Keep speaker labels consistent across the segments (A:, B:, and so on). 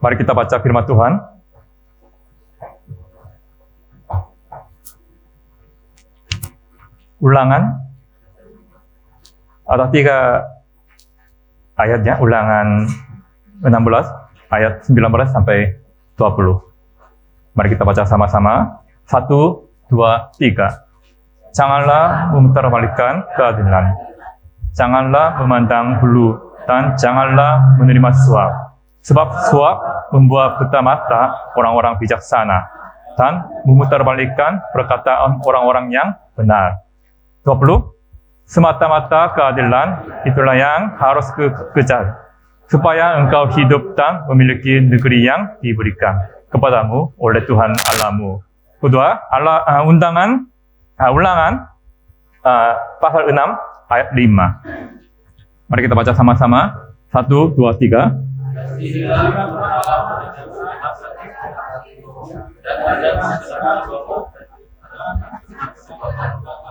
A: Mari kita baca firman Tuhan. Ulangan. Ada 3 ayatnya. Ulangan 16, ayat 19 sampai 20. Mari kita baca sama-sama. 1, 2, 3. Janganlah memutarbalikkan keadilan. Janganlah memandang bulu dan janganlah menerima suap. Sebab suap membuat buta mata orang-orang bijaksana dan memutarbalikkan perkataan orang-orang yang benar. 20. Semata-mata keadilan itulah yang harus kejar, supaya engkau hidup dan memiliki negeri yang diberikan kepadamu oleh Tuhan Allahmu. Kedua, Ulangan pasal 6 ayat 5. Mari kita baca sama-sama. 1, 2, 3.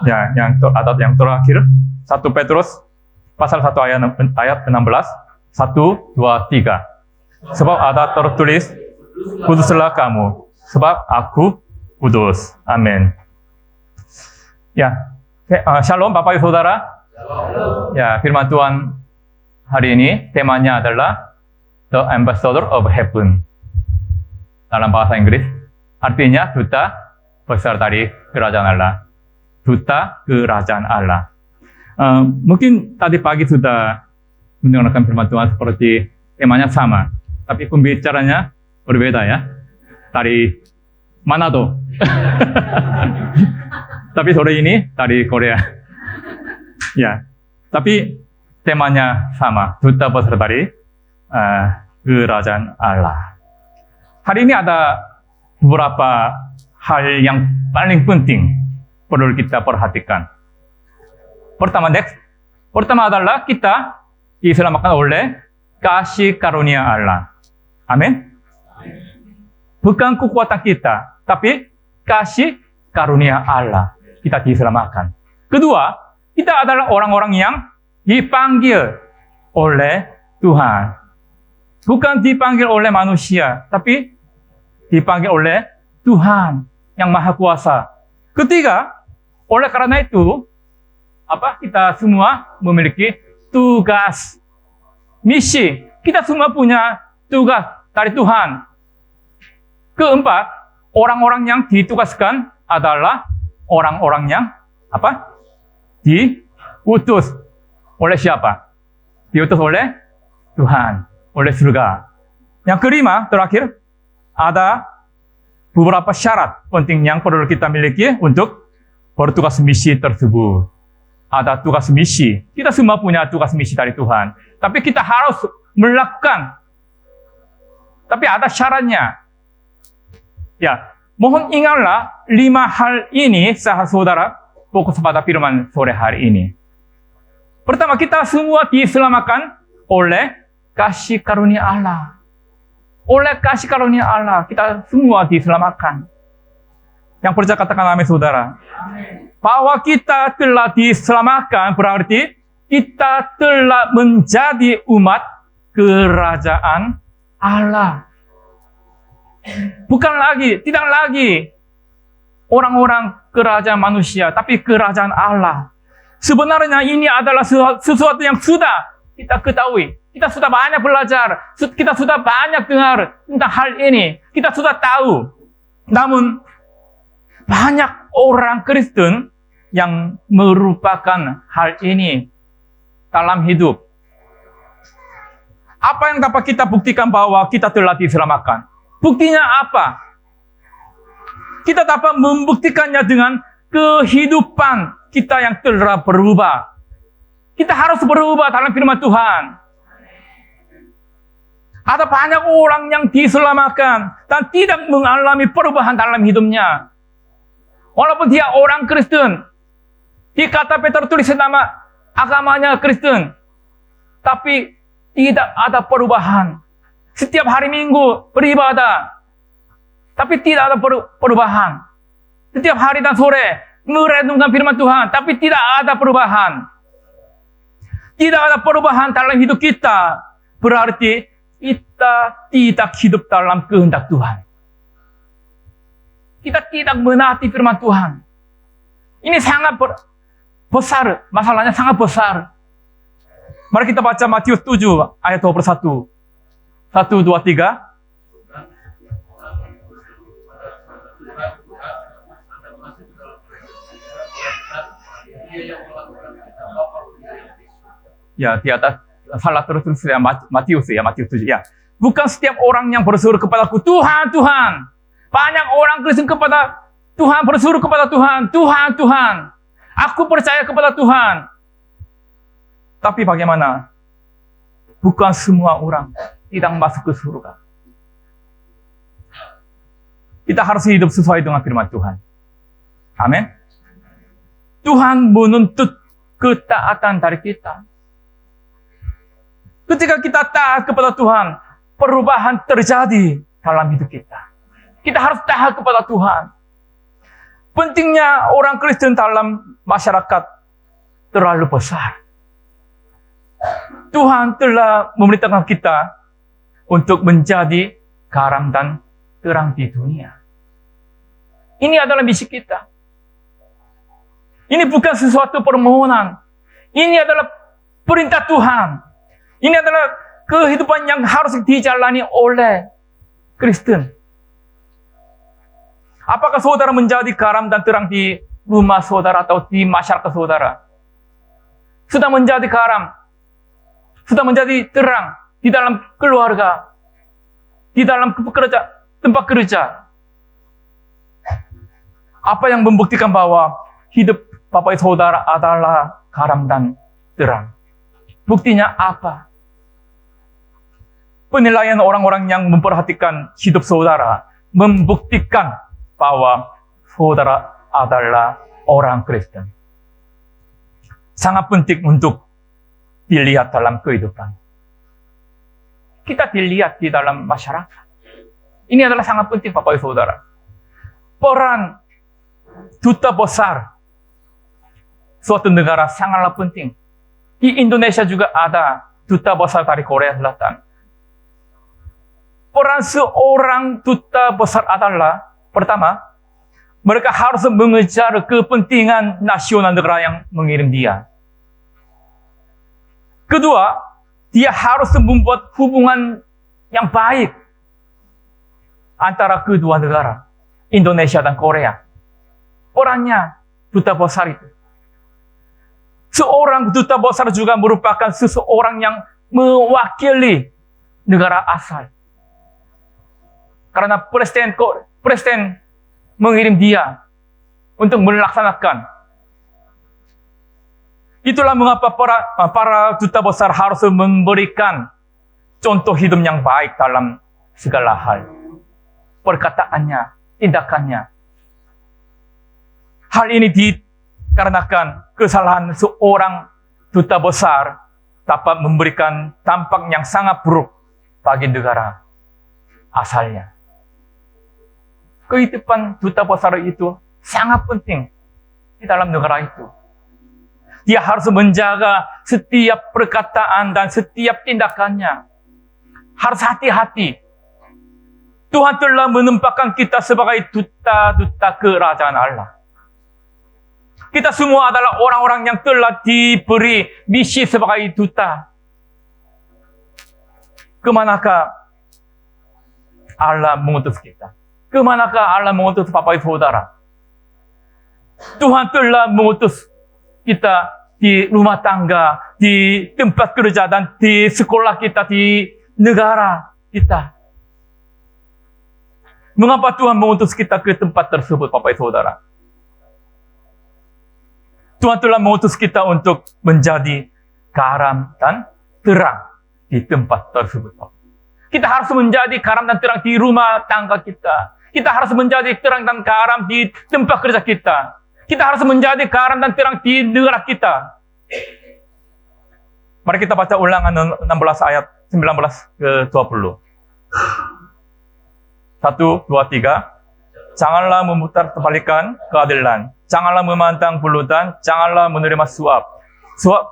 A: Ya, yang terakhir 1 Petrus pasal 1 ayat 16. 1, 2, 3. Sebab ada tertulis, kuduslah kamu, sebab aku kudus. Amin. Ya, Shalom Bapak Ibu Saudara. Ya, firman Tuhan hari ini temanya adalah The Ambassador of Heaven. Dalam bahasa Inggris, artinya duta besar dari Kerajaan Allah. Duta Kerajaan Allah. Mungkin tadi pagi sudah mendengarkan firman Tuhan seperti temanya sama, tapi pembicaranya berbeda ya. Dari Manado. Tapi sore ini dari Korea. Ya, tapi temanya sama, duta besar dari Kerajaan Allah. Hari ini ada beberapa hal yang paling penting perlu kita perhatikan. Pertama adalah kita diselamatkan oleh kasih karunia Allah. Amin. Bukan kekuatan kita, tapi kasih karunia Allah. Kita diselamatkan. Kedua, kita adalah orang-orang yang dipanggil oleh Tuhan. Bukan dipanggil oleh manusia, tapi dipanggil oleh Tuhan yang Maha Kuasa. Ketiga, oleh karena itu, kita semua memiliki tugas, misi. Kita semua punya tugas dari Tuhan. Keempat, orang-orang yang ditugaskan adalah orang-orang yang diutus oleh siapa? Diutus oleh Tuhan, oleh surga. Yang kelima, terakhir, ada beberapa syarat penting yang perlu kita miliki untuk bertugas misi tersebut. Ada tugas misi. Kita semua punya tugas misi dari Tuhan. Tapi kita harus melakukan. Tapi ada syaratnya. Ya, mohon ingatlah 5 hal ini saudara fokus pada firman sore hari ini. Pertama, kita semua diselamatkan oleh kasih karunia Allah. Oleh kasih karunia Allah, kita semua diselamatkan. Yang percaya katakan amin, saudara. Amin. Bahwa kita telah diselamatkan berarti kita telah menjadi umat kerajaan Allah. Tidak lagi orang-orang kerajaan manusia, tapi kerajaan Allah. Sebenarnya ini adalah sesuatu yang sudah kita ketahui. Kita sudah banyak belajar, kita sudah banyak dengar tentang hal ini. Kita sudah tahu. Namun, banyak orang Kristen yang merupakan hal ini dalam hidup. Apa yang dapat kita buktikan bahwa kita telah diselamatkan? Buktinya apa? Kita dapat membuktikannya dengan kehidupan kita yang telah berubah. Kita harus berubah dalam firman Tuhan. Ada banyak orang yang diselamatkan dan tidak mengalami perubahan dalam hidupnya. Walaupun dia orang Kristen, di KTP tertulis nama agamanya Kristen, tapi tidak ada perubahan. Setiap hari Minggu beribadah, tapi tidak ada perubahan. Setiap hari dan sore merenungkan firman Tuhan, tapi tidak ada perubahan. Tidak ada perubahan dalam hidup kita. Berarti kita tidak hidup dalam kehendak Tuhan. Kita tidak menaati firman Tuhan. Ini sangat besar. Masalahnya sangat besar. Mari kita baca Matius 7 ayat 21. 1, 2, 3. Ya, di atas salah terus ya, Matius 7 ya. Bukan setiap orang yang berseru kepadaku, Tuhan, Tuhan. Banyak orang Kristen kepada Tuhan, berseru kepada Tuhan, Tuhan, Tuhan. Aku percaya kepada Tuhan. Tapi bagaimana? Bukan semua orang tidak masuk ke surga. Kita harus hidup sesuai dengan firman Tuhan. Amin. Tuhan menuntut ketaatan dari kita. Ketika kita taat kepada Tuhan, perubahan terjadi dalam hidup kita. Kita harus taat kepada Tuhan. Pentingnya orang Kristen dalam masyarakat terlalu besar. Tuhan telah memerintahkan kita untuk menjadi garam dan terang di dunia. Ini adalah misi kita. Ini bukan sesuatu permohonan. Ini adalah perintah Tuhan. Ini adalah kehidupan yang harus dijalani oleh Kristen. Apakah saudara menjadi garam dan terang di rumah saudara atau di masyarakat saudara? Sudah menjadi garam, sudah menjadi terang di dalam keluarga, di dalam tempat kerja. Apa yang membuktikan bahwa hidup Bapak saudara adalah garam dan terang? Buktinya apa? Penilaian orang-orang yang memperhatikan hidup saudara membuktikan bahwa saudara adalah orang Kristen. Sangat penting untuk dilihat dalam kehidupan. Kita dilihat di dalam masyarakat. Ini adalah sangat penting Bapak Ibu Saudara. Peran duta besar suatu negara sangatlah penting. Di Indonesia juga ada duta besar dari Korea Selatan. Peran seorang duta besar adalah, pertama, mereka harus mengejar kepentingan nasional negara yang mengirim dia. Kedua, dia harus membuat hubungan yang baik antara kedua negara, Indonesia dan Korea. Perannya duta besar itu. Seorang duta besar juga merupakan seseorang yang mewakili negara asal. Karena presiden mengirim dia untuk melaksanakan. Itulah mengapa para duta besar harus memberikan contoh hidup yang baik dalam segala hal. Perkataannya, tindakannya. Hal ini dikarenakan kesalahan seorang duta besar dapat memberikan dampak yang sangat buruk bagi negara asalnya. Kehidupan duta besar itu sangat penting di dalam negara itu. Dia harus menjaga setiap perkataan dan setiap tindakannya. Harus hati-hati. Tuhan telah menempatkan kita sebagai duta-duta kerajaan Allah. Kita semua adalah orang-orang yang telah diberi misi sebagai duta. Kemanakah Allah mengutus kita? Kemanakah Allah mengutus Bapak Ibu Saudara? Tuhan telah mengutus kita di rumah tangga, di tempat kerja, dan di sekolah kita, di negara kita. Mengapa Tuhan mengutus kita ke tempat tersebut, Bapak Ibu Saudara? Tuhan telah mengutus kita untuk menjadi garam dan terang di tempat tersebut. Kita harus menjadi garam dan terang di rumah tangga kita. Kita harus menjadi terang dan garam di tempat kerja kita. Kita harus menjadi garam dan terang di negara kita. Mari kita baca Ulangan 16 ayat 19 ke 20. 1, 2, 3. Janganlah memutar kebalikan keadilan. Janganlah memandang bulutan. Janganlah menerima suap. Suap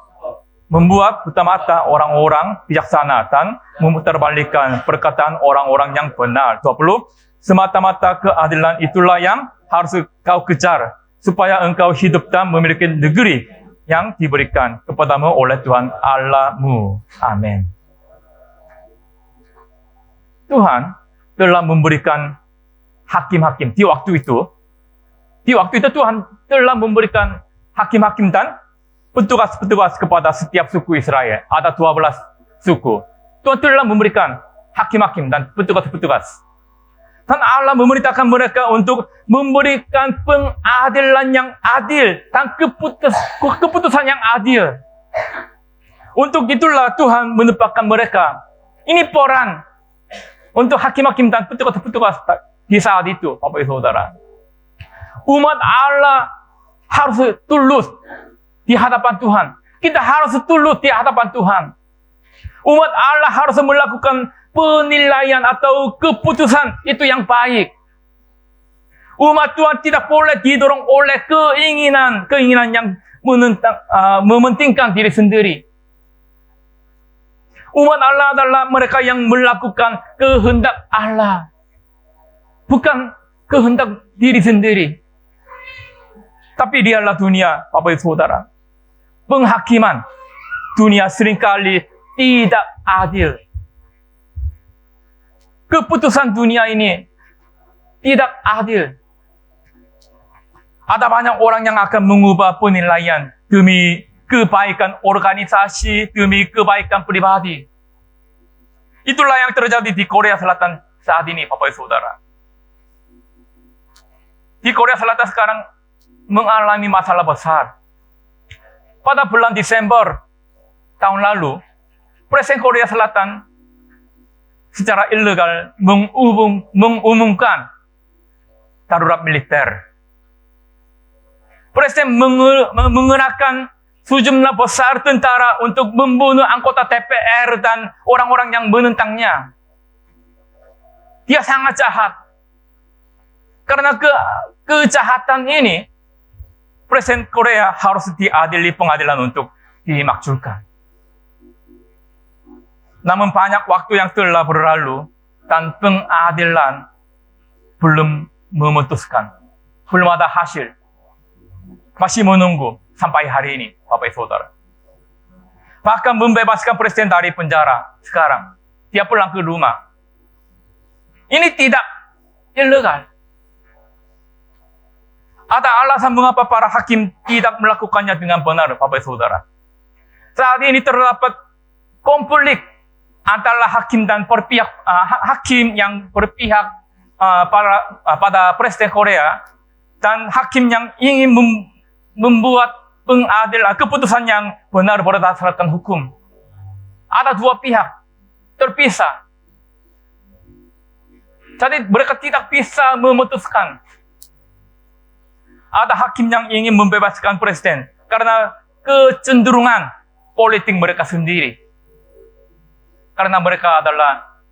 A: membuat buta mata orang-orang bijaksana dan memutarbalikkan perkataan orang-orang yang benar. 20. Semata-mata keadilan itulah yang harus kau kejar, supaya engkau hidup dan memiliki negeri yang diberikan kepadamu oleh Tuhan Allahmu. Amin. Tuhan telah memberikan hakim-hakim di waktu itu. Di waktu itu Tuhan telah memberikan hakim-hakim dan petugas-petugas kepada setiap suku Israel. Ada 12 suku. Tuhan telah memberikan hakim-hakim dan petugas-petugas. Dan Allah memerintahkan mereka untuk memberikan pengadilan yang adil dan keputusan yang adil. Untuk itulah Tuhan menempatkan mereka. Ini peran untuk hakim-hakim dan petugas-petugas di saat itu, Bapak Ibu Saudara. Umat Allah harus tulus di hadapan Tuhan. Kita harus tulus di hadapan Tuhan. Umat Allah harus melakukan penilaian atau keputusan itu yang baik. Umat Tuhan tidak boleh didorong oleh keinginan yang mementingkan diri sendiri. Umat Allah adalah mereka yang melakukan kehendak Allah, bukan kehendak diri sendiri. Tapi dialah dunia, Bapak Ibu Saudara. Penghakiman dunia seringkali tidak adil. Keputusan dunia ini tidak adil. Ada banyak orang yang akan mengubah penilaian demi kebaikan organisasi, demi kebaikan pribadi. Itulah yang terjadi di Korea Selatan saat ini, Bapak Ibu Saudara. Di Korea Selatan sekarang mengalami masalah besar. Pada bulan Desember tahun lalu, Presiden Korea Selatan secara ilegal mengumumkan darurat militer. Presiden mengerahkan sejumlah besar tentara untuk membunuh anggota DPR dan orang-orang yang menentangnya. Dia sangat jahat. Karena kejahatan ini, Presiden Korea harus diadili pengadilan untuk dimakzulkan. Namun banyak waktu yang telah berlalu dan pengadilan belum memutuskan. Belum ada hasil. Masih menunggu sampai hari ini, Bapak Ibu Saudara. Bahkan membebaskan presiden dari penjara sekarang. Dia pulang ke rumah. Ini tidak ilegal. Ada alasan mengapa para hakim tidak melakukannya dengan benar, Bapak Ibu Saudara. Saat ini terdapat konflik antara hakim dan hakim yang berpihak pada Presiden Korea dan hakim yang ingin membuat pengadilan keputusan yang benar berdasarkan hukum. Ada dua pihak terpisah. Jadi mereka tidak bisa memutuskan. Ada hakim yang ingin membebaskan presiden karena kecenderungan politik mereka sendiri. Karena mereka adalah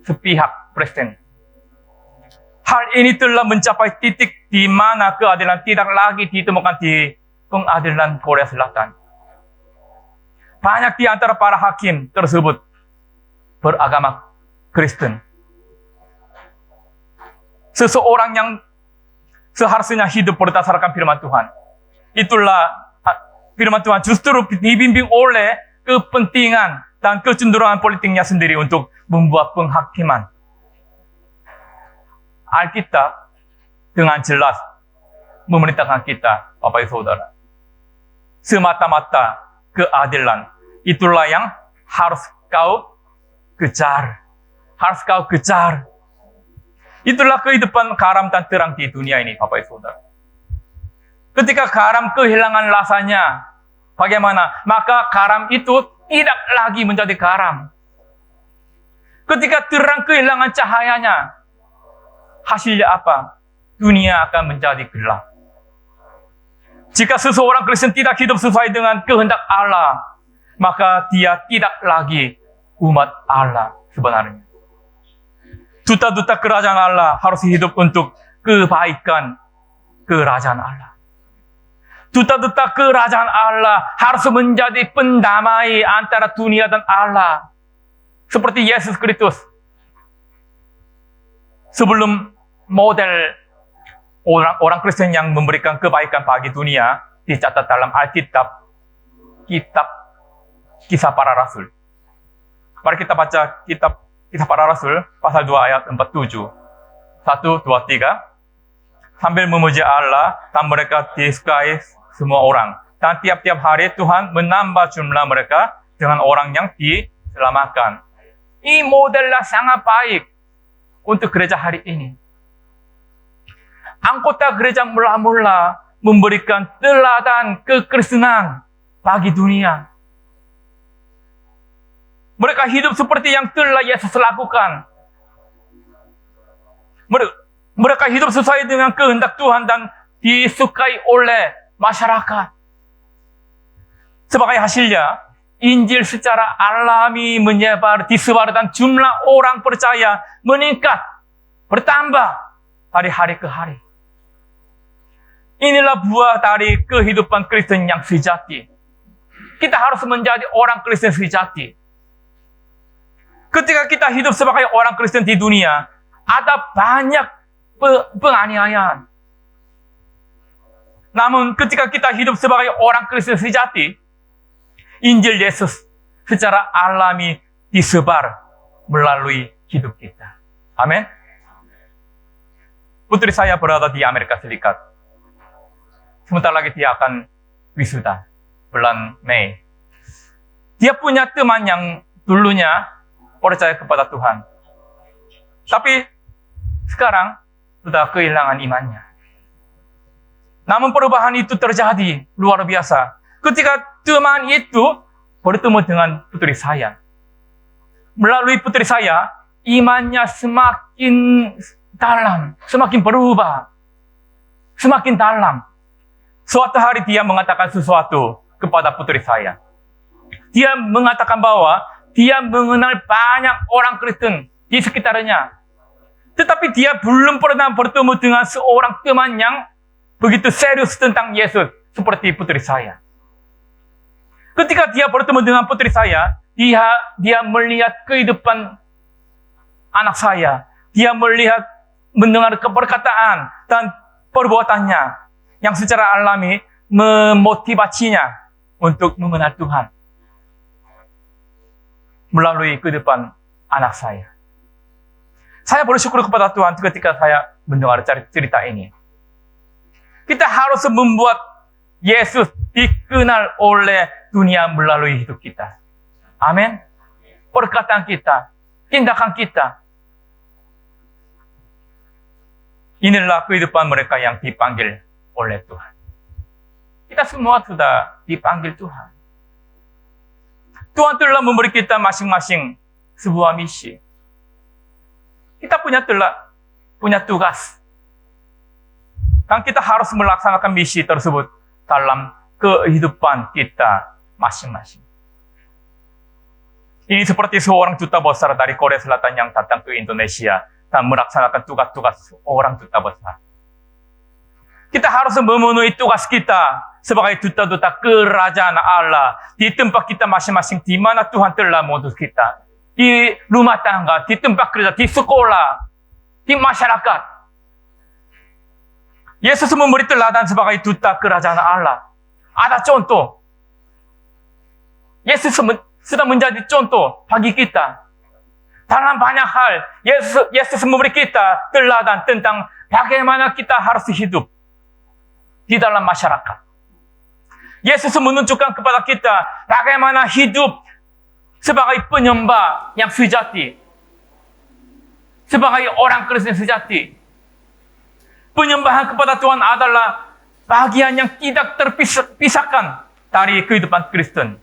A: sepihak presiden. Hal ini telah mencapai titik di mana keadilan tidak lagi ditemukan di pengadilan Korea Selatan. Banyak di antara para hakim tersebut beragama Kristen. Seseorang yang seharusnya hidup berdasarkan firman Tuhan. Itulah firman Tuhan justru dibimbing oleh kepentingan dan kecenderungan politiknya sendiri untuk membuat penghakiman. Alkitab dengan jelas memerintahkan kita, Bapak Ibu Saudara. Semata-mata keadilan. Itulah yang harus kau kejar. Harus kau kejar. Itulah kehidupan garam dan terang di dunia ini, Bapak Ibu Saudara. Ketika garam kehilangan rasanya, bagaimana? Maka garam itu tidak lagi menjadi garam. Ketika terang kehilangan cahayanya, hasilnya apa? Dunia akan menjadi gelap. Jika seseorang Kristen tidak hidup sesuai dengan kehendak Allah, maka dia tidak lagi umat Allah sebenarnya. Duta-duta kerajaan Allah harus hidup untuk kebaikan kerajaan Allah. Duta-duta kerajaan Allah harus menjadi pendamai antara dunia dan Allah. Seperti Yesus Kristus. Sebelum model orang Kristen yang memberikan kebaikan bagi dunia dicatat dalam Alkitab, kitab Kisah Para Rasul. Mari kita baca kitab Kisah Para Rasul pasal 2 ayat 47. 1, 2, 3. Sambil memuji Allah dan mereka disukai semua orang. Dan tiap-tiap hari Tuhan menambah jumlah mereka dengan orang yang diselamatkan. Ini modelnya sangat baik untuk gereja hari ini. Anggota gereja mula-mula memberikan teladan kekristenan bagi dunia. Mereka hidup seperti yang telah Yesus lakukan. Mereka hidup sesuai dengan kehendak Tuhan dan disukai oleh masyarakat. Sebagai hasilnya, Injil secara alami disebar dan jumlah orang percaya meningkat, bertambah dari hari ke hari. Inilah buah dari kehidupan Kristen yang sejati. Kita harus menjadi orang Kristen sejati. Ketika kita hidup sebagai orang Kristen di dunia, ada banyak penganiayaan. Namun ketika kita hidup sebagai orang Kristen sejati, Injil Yesus secara alami disebar melalui hidup kita. Amin. Putri saya berada di Amerika Serikat. Sebentar lagi dia akan wisuda bulan Mei. Dia punya teman yang dulunya percaya kepada Tuhan. Tapi sekarang sudah kehilangan imannya. Namun perubahan itu terjadi luar biasa. Ketika teman itu bertemu dengan putri saya. Melalui putri saya, imannya semakin dalam, semakin berubah, semakin dalam. Suatu hari dia mengatakan sesuatu kepada putri saya. Dia mengatakan bahwa dia mengenal banyak orang Kristen di sekitarnya. Tetapi dia belum pernah bertemu dengan seorang teman yang begitu serius tentang Yesus seperti putri saya. Ketika dia bertemu dengan putri saya, dia melihat kehidupan anak saya. Dia mendengar perkataan dan perbuatannya yang secara alami memotivasinya untuk mengenal Tuhan melalui kehidupan anak saya. Saya bersyukur kepada Tuhan ketika saya mendengar cerita ini. Kita harus membuat Yesus dikenal oleh dunia melalui hidup kita. Amin. Perkataan kita, tindakan kita. Inilah kehidupan mereka yang dipanggil oleh Tuhan. Kita semua sudah dipanggil Tuhan. Tuhan telah memberi kita masing-masing sebuah misi. Kita punya tugas. Dan kita harus melaksanakan misi tersebut dalam kehidupan kita masing-masing. Ini seperti seorang duta besar dari Korea Selatan yang datang ke Indonesia dan melaksanakan tugas-tugas orang duta besar. Kita harus memenuhi tugas kita sebagai duta-duta kerajaan Allah di tempat kita masing-masing, di mana Tuhan telah mengutus kita. Di rumah tangga, di tempat kerja, di sekolah, di masyarakat. Yesus memberi teladan sebagai duta kerajaan Allah. Ada contoh. Yesus sudah menjadi contoh bagi kita. Dalam banyak hal, Yesus memberi kita teladan tentang bagaimana kita harus hidup di dalam masyarakat. Yesus menunjukkan kepada kita bagaimana hidup sebagai penyembah yang sejati. Sebagai orang Kristen sejati. Penyembahan kepada Tuhan adalah bagian yang tidak terpisahkan dari kehidupan Kristen.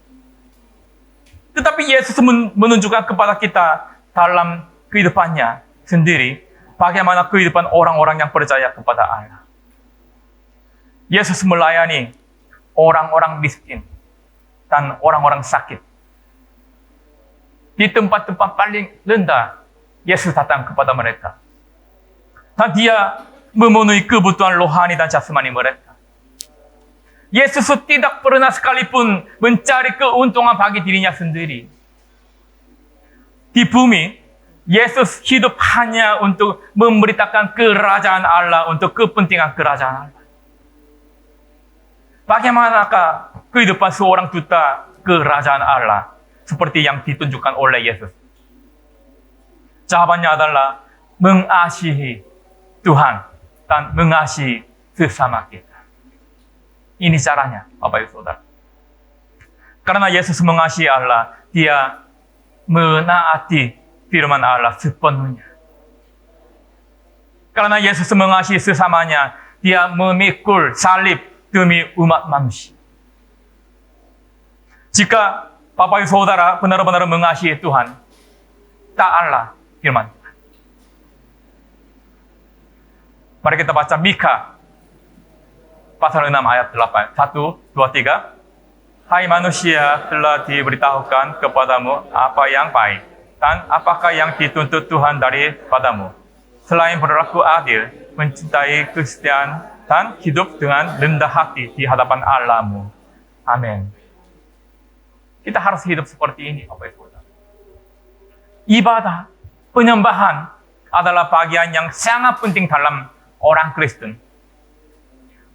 A: Tetapi Yesus menunjukkan kepada kita dalam kehidupannya sendiri bagaimana kehidupan orang-orang yang percaya kepada Allah. Yesus melayani orang-orang miskin dan orang-orang sakit. Di tempat-tempat paling rendah, Yesus datang kepada mereka. Dan dia memenuhi kebutuhan rohani dan jasmani mereka. Yesus tidak pernah sekalipun mencari keuntungan bagi dirinya sendiri. Di bumi, Yesus hidup hanya untuk memberitakan kerajaan Allah, untuk kepentingan kerajaan Allah. Bagaimanakah kehidupan seorang duta kerajaan Allah seperti yang ditunjukkan oleh Yesus? Jawabannya adalah mengasihi Tuhan dan mengasihi sesama kita. Ini caranya, Bapak Ibu Saudara. Karena Yesus mengasihi Allah, Dia menaati firman Allah sepenuhnya. Karena Yesus mengasihi sesamanya, Dia memikul salib demi umat manusia. Jika Bapak Ibu Saudara benar-benar mengasihi Tuhan, taatlah firman Tuhan. Mari kita baca Mika pasal 6 ayat 8. 1, 2, 3. Hai manusia, telah diberitahukan kepadamu apa yang baik, dan apakah yang dituntut Tuhan daripadamu, selain berlaku adil, mencintai kesetiaan, dan hidup dengan rendah hati di hadapan Allahmu. Amin. Kita harus hidup seperti ini, Bapak Ibu. Ibadah, penyembahan adalah bagian yang sangat penting dalam orang Kristen.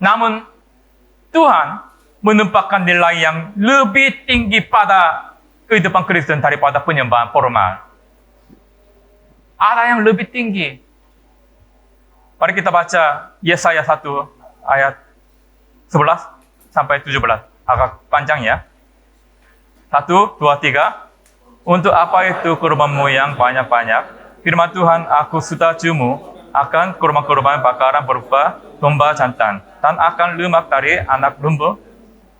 A: Namun, Tuhan menempatkan nilai yang lebih tinggi pada kehidupan Kristen daripada penyembahan formal. Ada yang lebih tinggi. Mari kita baca Yesaya 1 ayat 11 sampai 17. Agak panjang ya. 1, 2, 3. Untuk apa itu kurbanmu yang banyak-banyak? Firman Tuhan, aku sudah jumu akan kurban-kurban bakaran berupa domba jantan, dan akan lemak dari anak lembu,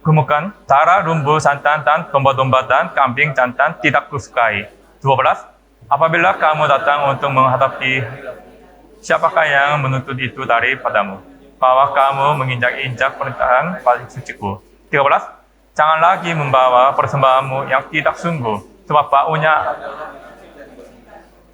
A: gemukan, darah lembu jantan dan domba-domba dan kambing jantan tidak kusukai. 12. Apabila kamu datang untuk menghadapi siapakah yang menuntut itu daripadamu, bahwa kamu menginjak-injak perintahan paling suciku. 13. Jangan lagi membawa persembahanmu yang tidak sungguh, sebab baunya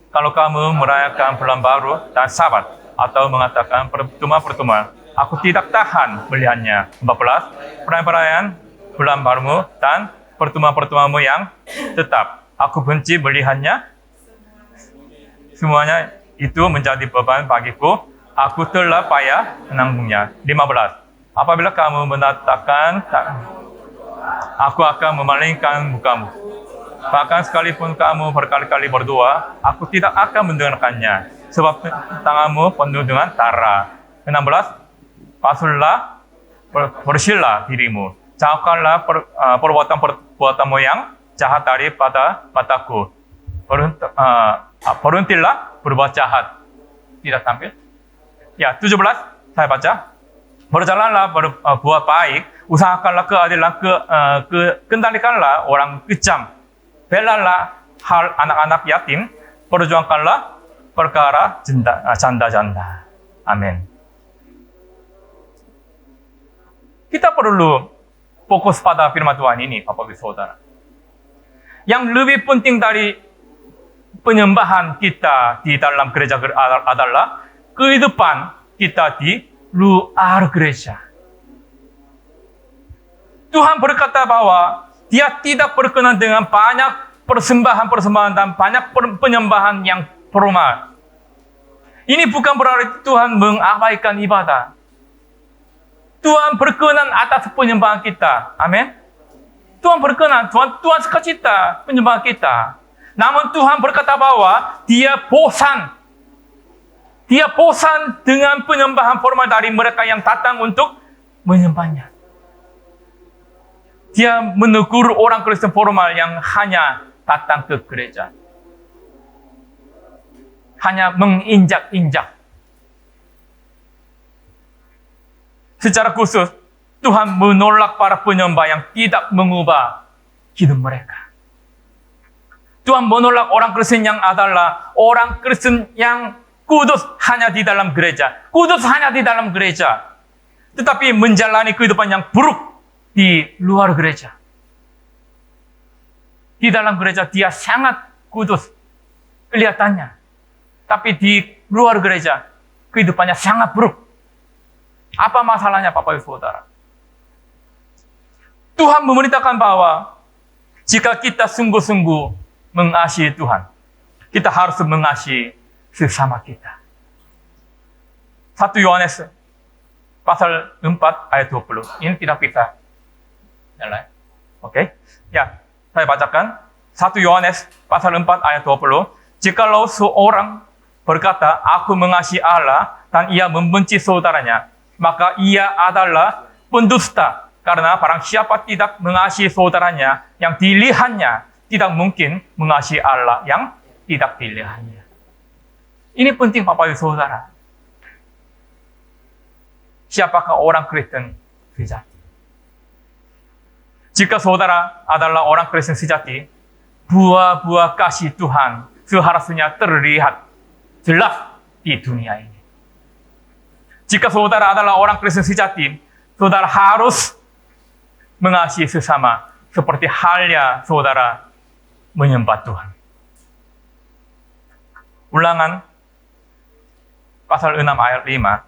A: kalau kamu merayakan bulan baru dan Sabat, atau mengatakan pertemuan-pertemuan, aku tidak tahan melihatnya. 14. Perayaan bulan barumu dan pertemuan-pertemuanmu yang tetap, aku benci melihatnya. Semuanya itu menjadi beban bagiku, aku telah payah menanggungnya. 15. Apabila kamu menatakan, aku akan memalingkan mukamu. Bahkan sekalipun kamu berkali-kali berdoa, aku tidak akan mendengarkannya, sebab tanganmu penuh dengan darah. 16. Basuhlah, bersihlah dirimu. Jauhkanlah perbuatanmu yang jahat daripada mataku. Berhentilah berbuat jahat. Tidak tampil. Ya, 17. Saya baca. Berjalanlah berbuat baik, usahakanlah keadilan, kendalikanlah orang kejam. Belalah hal anak-anak yatim, perjuangkanlah perkara janda-janda. Amin. Kita perlu fokus pada firman Tuhan ini, Bapak Ibu Saudara. Yang lebih penting dari penyembahan kita di dalam gereja adalah kehidupan kita di luar gereja. Tuhan berkata bahwa Dia tidak berkenan dengan banyak persembahan-persembahan dan banyak penyembahan yang formal. Ini bukan berarti Tuhan mengabaikan ibadah. Tuhan berkenan atas penyembahan kita. Amin. Tuhan berkenan, Tuhan sukacita penyembahan kita. Namun Tuhan berkata bahwa Dia bosan. Dia bosan dengan penyembahan formal dari mereka yang datang untuk menyembahnya. Dia menegur orang Kristen formal yang hanya datang ke gereja. Hanya menginjak-injak. Secara khusus, Tuhan menolak para penyembah yang tidak mengubah hidup mereka. Tuhan menolak orang Kristen yang adalah orang Kristen yang kudus hanya di dalam gereja. Kudus hanya di dalam gereja. Tetapi menjalani kehidupan yang buruk di luar gereja. Di dalam gereja dia sangat kudus kelihatannya. Tapi di luar gereja kehidupannya sangat buruk. Apa masalahnya Bapak Ibu Saudara? Tuhan memerintahkan bahwa jika kita sungguh-sungguh mengasihi Tuhan, kita harus mengasihi sesama kita. 1 Yohanes pasal 4 ayat 20. Ini tidak bisa. Oke. Ya, saya bacakan. 1 Yohanes pasal 4 ayat 20. Jikalau seorang berkata, aku mengasihi Allah, dan ia membenci saudaranya, maka ia adalah pendusta. Karena barang siapa tidak mengasihi saudaranya yang dilihatnya, tidak mungkin mengasihi Allah yang tidak dilihatnya. Ini penting Bapak Ibu Saudara. Siapakah orang Kristen sejati? Jika saudara adalah orang Kristen sejati, buah-buah kasih Tuhan seharusnya terlihat jelas di dunia ini. Jika saudara adalah orang Kristen sejati, saudara harus mengasihi sesama seperti halnya saudara menyembah Tuhan. Ulangan pasal 6 ayat 5.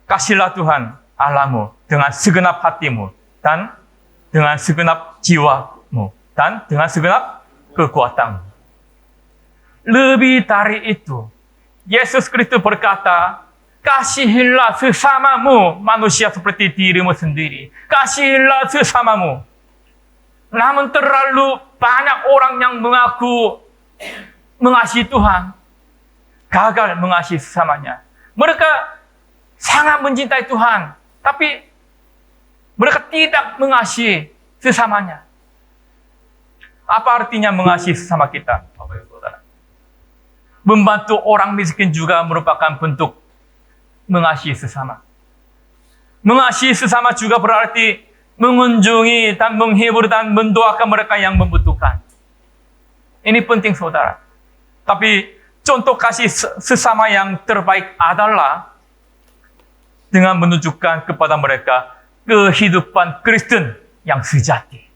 A: Kasihlah Tuhan Allahmu dengan segenap hatimu dan dengan segenap jiwamu dan dengan segenap kekuatanmu. Lebih dari itu, Yesus Kristus berkata, kasihilah sesamamu manusia seperti dirimu sendiri. Kasihilah sesamamu. Namun terlalu banyak orang yang mengaku mengasihi Tuhan, gagal mengasihi sesamanya. Mereka sangat mencintai Tuhan, tapi mereka tidak mengasihi sesamanya. Apa artinya mengasihi sesama kita, Bapak Ibu Saudara? Membantu orang miskin juga merupakan bentuk mengasihi sesama. Mengasihi sesama juga berarti mengunjungi dan menghibur dan mendoakan mereka yang membutuhkan. Ini penting saudara. Tapi contoh kasih sesama yang terbaik adalah dengan menunjukkan kepada mereka kehidupan Kristen yang sejati.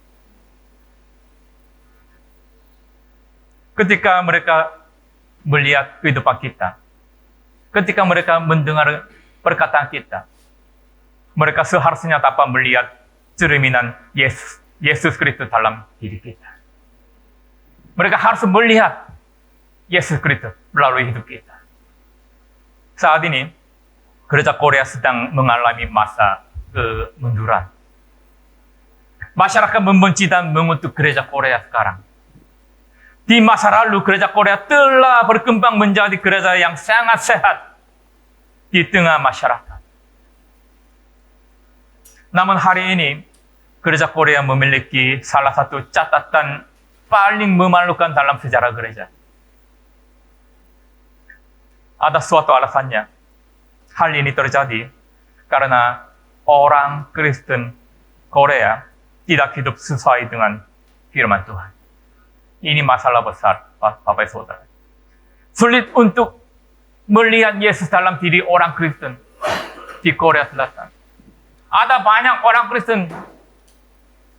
A: Ketika mereka melihat kehidupan kita, ketika mereka mendengar perkataan kita, mereka seharusnya dapat melihat cerminan Yesus Kristus dalam diri kita. Mereka harus melihat Yesus Kristus melalui hidup kita. Saat ini, Gereja Korea sedang mengalami masa kemunduran. Masyarakat membenci dan mengutuk Gereja Korea sekarang. Di masa lalu, Gereja Korea telah berkembang menjadi gereja yang sangat sehat di tengah masyarakat. Namun hari ini, Gereja Korea memiliki salah satu catatan paling memalukan dalam sejarah gereja. Ada suatu alasannya. Hal ini terjadi karena orang Kristen Korea tidak hidup sesuai dengan firman Tuhan. Ini masalah besar, Bapak Ibu Saudara. Sulit untuk melihat Yesus dalam diri orang Kristen di Korea Selatan. Ada banyak orang Kristen,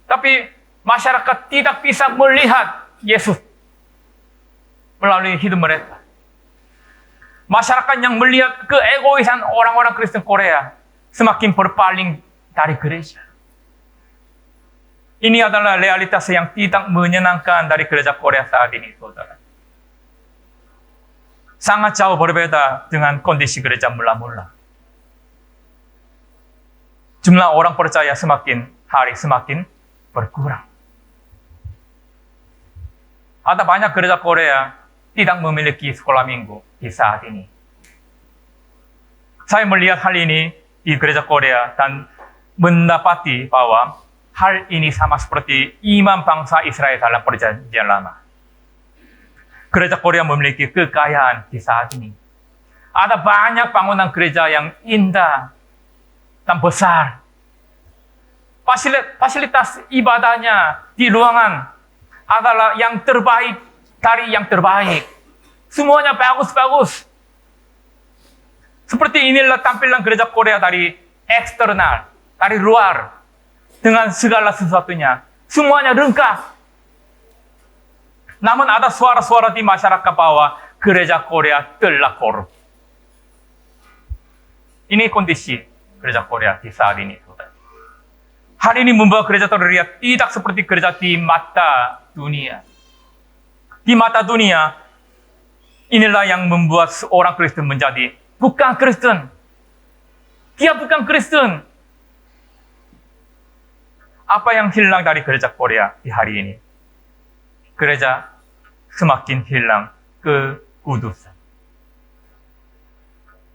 A: tapi masyarakat tidak bisa melihat Yesus melalui hidup mereka. Masyarakat yang melihat keegoisan orang-orang Kristen Korea semakin berpaling dari gereja. Ini adalah realitas yang tidak menyenangkan dari Gereja Korea saat ini, saudara. Sangat jauh berbeda dengan kondisi gereja mula-mula. Jumlah orang percaya semakin hari semakin berkurang. Ada banyak gereja Korea tidak memiliki sekolah minggu di saat ini. Saya melihat hal ini di gereja Korea dan mendapati bahwa hal ini sama seperti imam bangsa Israel dalam perjanjian lama. Gereja Korea memiliki kekayaan di saat ini. Ada banyak bangunan gereja yang indah dan besar. Fasilitas ibadahnya di ruangan adalah yang terbaik dari yang terbaik. Semuanya bagus-bagus. Seperti inilah tampilan gereja Korea dari eksternal, dari luar. Dengan segala sesuatunya. Semuanya lengkap. Namun ada suara-suara di masyarakat bahwa gereja Korea telah korup. Ini kondisi gereja Korea di saat ini. Hari ini membawa gereja terlihat tidak seperti gereja di mata dunia. Di mata dunia, inilah yang membuat seorang Kristen menjadi bukan Kristen. Dia bukan Kristen. Apa yang hilang dari gereja Korea di hari ini? Gereja semakin hilang kekudusan.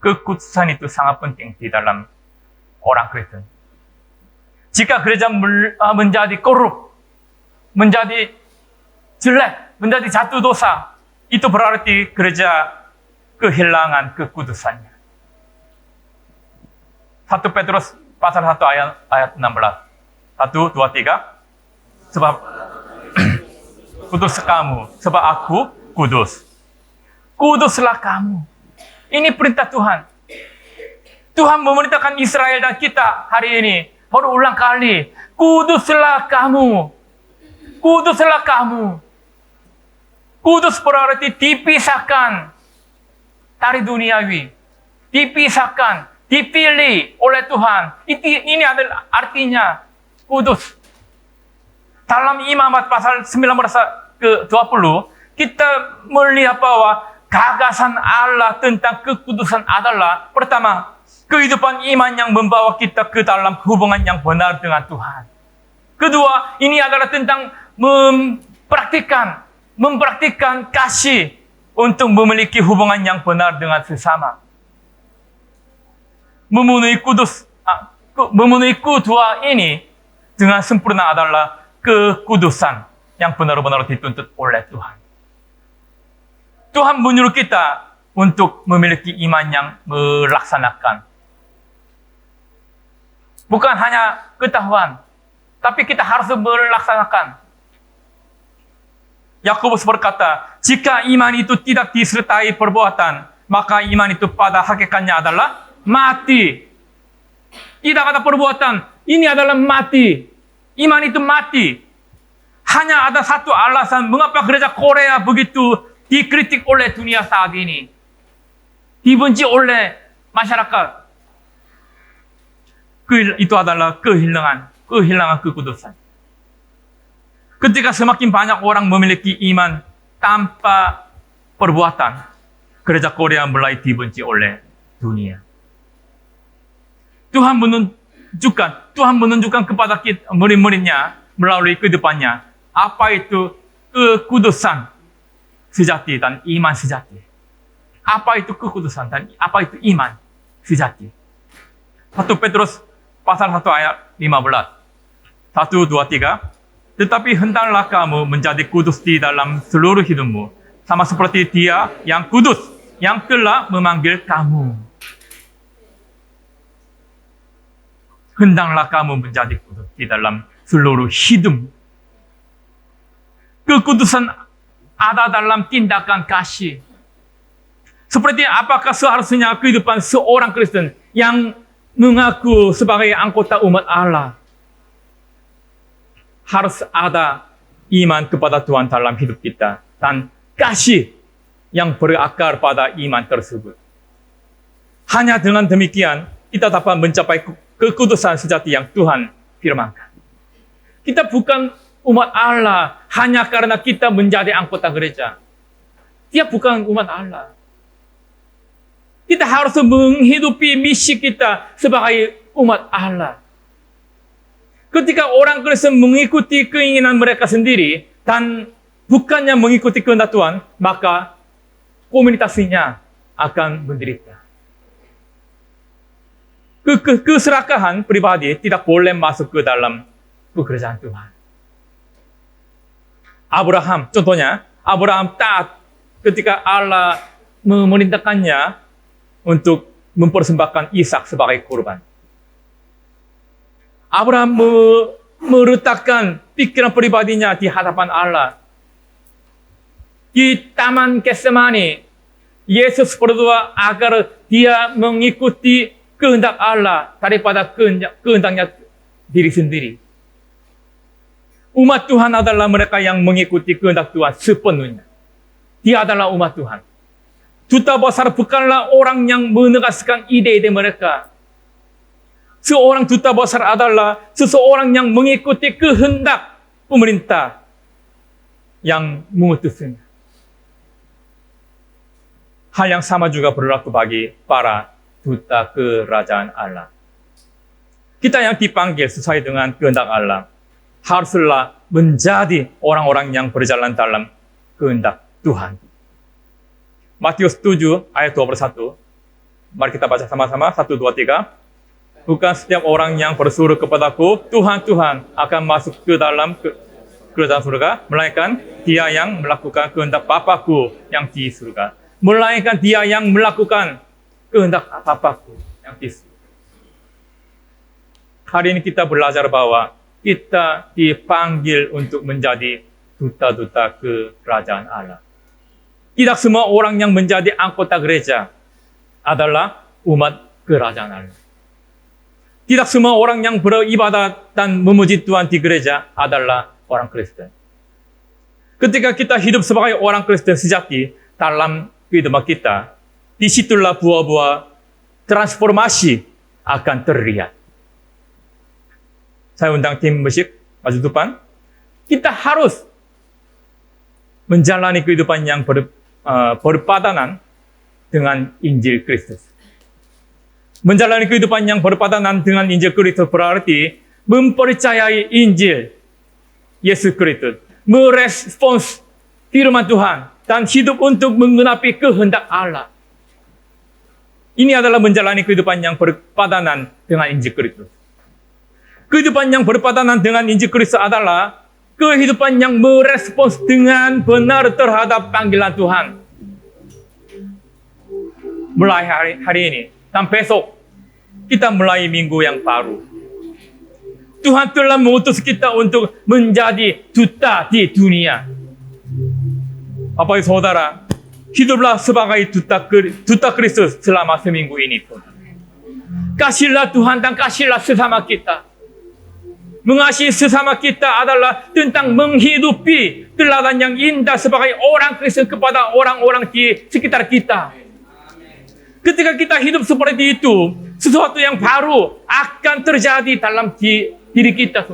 A: Kekudusan itu sangat penting di dalam orang Kristen. Jika gereja menjadi korup, menjadi jelek, menjadi jatuh dosa, itu berarti gereja kehilangan kekudusannya. 1 Petrus pasal 1 ayat 16. 1, 2, 3. Sebab kudus kamu, sebab aku kudus. Kuduslah kamu. Ini perintah Tuhan. Tuhan memerintahkan Israel dan kita hari ini berulang kali. Kuduslah kamu. Kuduslah kamu. Kudus berarti dipisahkan dari duniawi. Dipisahkan, dipilih oleh Tuhan. Ini adalah artinya kudus. Dalam Imamat pasal 19 ke-20, kita melihat bahwa gagasan Allah tentang kekudusan adalah pertama, kehidupan iman yang membawa kita ke dalam hubungan yang benar dengan Tuhan. Kedua, ini adalah tentang mempraktikkan kasih untuk memiliki hubungan yang benar dengan sesama. Memenuhi kedua ini dengan sempurna adalah kekudusan yang benar-benar dituntut oleh Tuhan. Tuhan menyuruh kita untuk memiliki iman yang melaksanakan. Bukan hanya ketahuan, tapi kita harus melaksanakan. Yakobus berkata, jika iman itu tidak disertai perbuatan, maka iman itu pada hakikatnya adalah mati. Tidak ada perbuatan, ini adalah mati. Iman itu mati. Hanya ada satu alasan mengapa gereja Korea begitu dikritik oleh dunia saat ini. Dibenci oleh masyarakat. Itu adalah kehilangan kekudusan. Ketika semakin banyak orang memiliki iman tanpa perbuatan, gereja Korea mulai dibenci oleh dunia. Tuhan menunjukkan kepada kita, murid-muridnya melalui kehidupannya, apa itu kekudusan sejati dan iman sejati. Apa itu kekudusan dan apa itu iman sejati. 1 Petrus pasal 1 ayat 15. 1, 2, 3. Tetapi hendaklah kamu menjadi kudus di dalam seluruh hidupmu, sama seperti Dia yang kudus, yang telah memanggil kamu. Hendaklah kamu menjadi kudus di dalam seluruh hidup. Kekudusan ada dalam tindakan kasih. Seperti apakah seharusnya kehidupan seorang Kristen yang mengaku sebagai anggota umat Allah harus ada iman kepada Tuhan dalam hidup kita dan kasih yang berakar pada iman tersebut. Hanya dengan demikian kita dapat mencapai kekudusan sejati yang Tuhan firmankan. Kita bukan umat Allah hanya karena kita menjadi anggota gereja. Dia bukan umat Allah. Kita harus menghidupi misi kita sebagai umat Allah. Ketika orang Kristen mengikuti keinginan mereka sendiri dan bukannya mengikuti kehendak Tuhan, maka komunitasnya akan menderita. Keserakahan pribadi tidak boleh masuk ke dalam pekerjaan Tuhan. Abraham, contohnya, Abraham taat ketika Allah memerintahkannya untuk mempersembahkan Ishak sebagai korban. Abraham meletakkan pikiran pribadinya di hadapan Allah. Di Taman Getsemani, Yesus berdoa agar dia mengikuti kehendak Allah daripada kehendaknya diri sendiri. Umat Tuhan adalah mereka yang mengikuti kehendak Tuhan sepenuhnya. Dia adalah umat Tuhan. Duta besar bukanlah orang yang menegaskan ide-ide mereka. seorang duta besar adalah seseorang yang mengikuti kehendak pemerintah yang mengutusnya. Hal yang sama juga berlaku bagi para duta kerajaan Allah. Kita yang dipanggil sesuai dengan kehendak Allah haruslah menjadi orang-orang yang berjalan dalam kehendak Tuhan. Matius 7 ayat 21. Mari kita baca sama-sama. 1, 2, 3. Bukan setiap orang yang bersuruh kepadaku, Tuhan, Tuhan, akan masuk ke dalam kerajaan surga, melainkan dia yang melakukan kehendak Bapa-Ku yang di surga. Melainkan dia yang melakukan kehendak Bapa-Ku yang di surga. Hari ini kita belajar bahwa kita dipanggil untuk menjadi duta-duta kerajaan Allah. Tidak semua orang yang menjadi anggota gereja adalah umat kerajaan Allah. Tidak semua orang yang beribadah dan memuji Tuhan di gereja adalah orang Kristen. Ketika kita hidup sebagai orang Kristen sejati dalam kehidupan kita, disitulah buah-buah transformasi akan terlihat. Saya undang tim musik maju depan. Kita harus menjalani kehidupan yang berpadanan dengan Injil Kristus. Menjalani kehidupan yang berpadanan dengan Injil Kristus berarti mempercayai Injil Yesus Kristus, merespons firman Tuhan, dan hidup untuk menggenapi kehendak Allah. Ini adalah menjalani kehidupan yang berpadanan dengan Injil Kristus. Kehidupan yang berpadanan dengan Injil Kristus adalah kehidupan yang merespons dengan benar terhadap panggilan Tuhan. Mulai hari ini dan besok, kita mulai minggu yang baru. Tuhan telah mengutus kita untuk menjadi duta di dunia. Bapak Ibu Saudara, hiduplah sebagai duta Kristus selama seminggu ini pun. Kasihlah Tuhan dan kasihlah sesama kita. Mengasihi sesama kita adalah tentang menghidupi teladan yang indah sebagai orang Kristen kepada orang-orang di sekitar kita. Ketika kita hidup seperti itu, sesuatu yang baru akan terjadi dalam diri kita.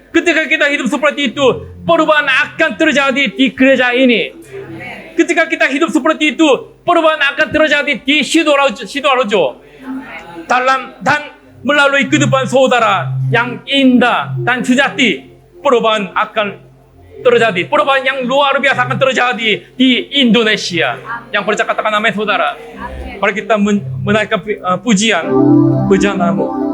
A: Ketika kita hidup seperti itu, perubahan akan terjadi di gereja ini. Ketika kita hidup seperti itu, perubahan akan terjadi di Sidoarjo. Dan melalui kehidupan saudara yang indah dan sejati, perubahan akan terjadi. Perubahan yang luar biasa akan terjadi di Indonesia. Yang percaya katakan amin saudara. Mari kita menaikkan pujian, pujian namamu.